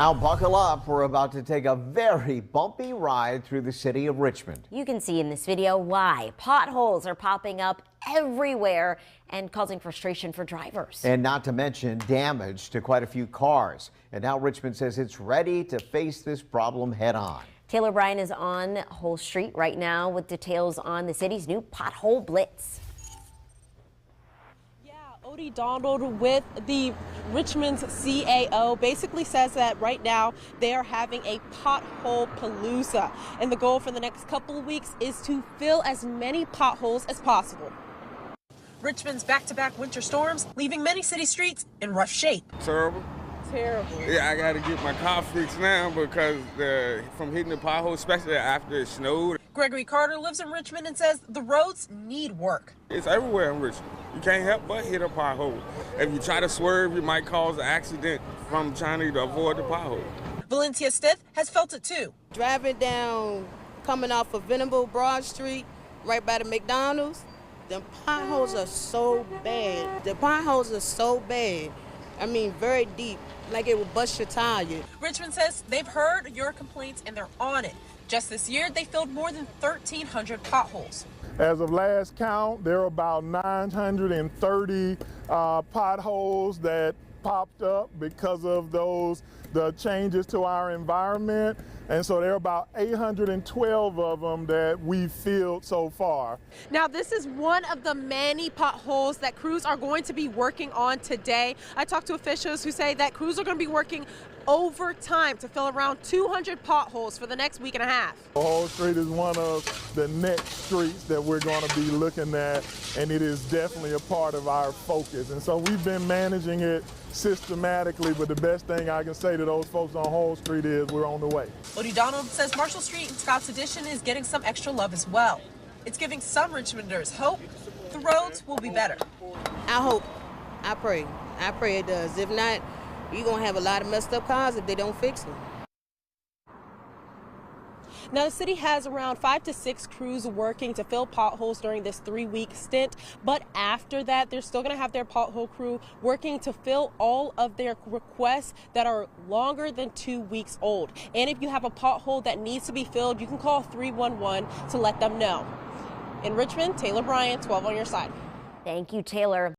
Now buckle up, we're about to take a very bumpy ride through the city of Richmond. You can see in this video why potholes are popping up everywhere and causing frustration for drivers. And not to mention damage to quite a few cars. And now Richmond says it's ready to face this problem head on. Taylor Bryan is on Whole Street right now with details on the city's new pothole blitz. Odie Donald with the Richmond's CAO basically says that right now they are having a Pothole Palooza, and the goal for the next couple of weeks is to fill as many potholes as possible. Richmond's back-to-back winter storms leaving many city streets in rough shape. Terrible. Terrible. Yeah, I got to get my car fixed now because from hitting the potholes, especially after it snowed. Gregory Carter lives in Richmond and says the roads need work. It's everywhere in Richmond. You can't help but hit a pothole. If you try to swerve, you might cause an accident from trying to avoid the pothole. Valencia Stith has felt it too. Driving down, coming off of Venable Broad Street, right by the McDonald's, the potholes are so bad. The potholes are so bad. I mean, very deep, like it will bust your tire. Richmond says they've heard your complaints and they're on it. Just this year, they filled more than 1,300 potholes. As of last count, there are about 930 potholes that popped up because of the changes to our environment. And so there are about 812 of them that we've filled so far. Now, this is one of the many potholes that crews are going to be working on today. I talked to officials who say that crews are going to be working overtime to fill around 200 potholes for the next week and a half. Whole Street is one of the next streets that we're going to be looking at, and it is definitely a part of our focus. And so we've been managing it systematically, but the best thing I can say to those folks on Whole Street is we're on the way. Odie Donald says Marshall Street and Scott's Addition is getting some extra love as well. It's giving some Richmonders hope the roads will be better. I hope, I pray it does. If not, you're going to have a lot of messed up cars if they don't fix them. Now, the city has around 5 to 6 crews working to fill potholes during this 3-week stint. But after that, they're still going to have their pothole crew working to fill all of their requests that are longer than 2 weeks old. And if you have a pothole that needs to be filled, you can call 311 to let them know. In Richmond, Taylor Bryan, 12 on your side. Thank you, Taylor.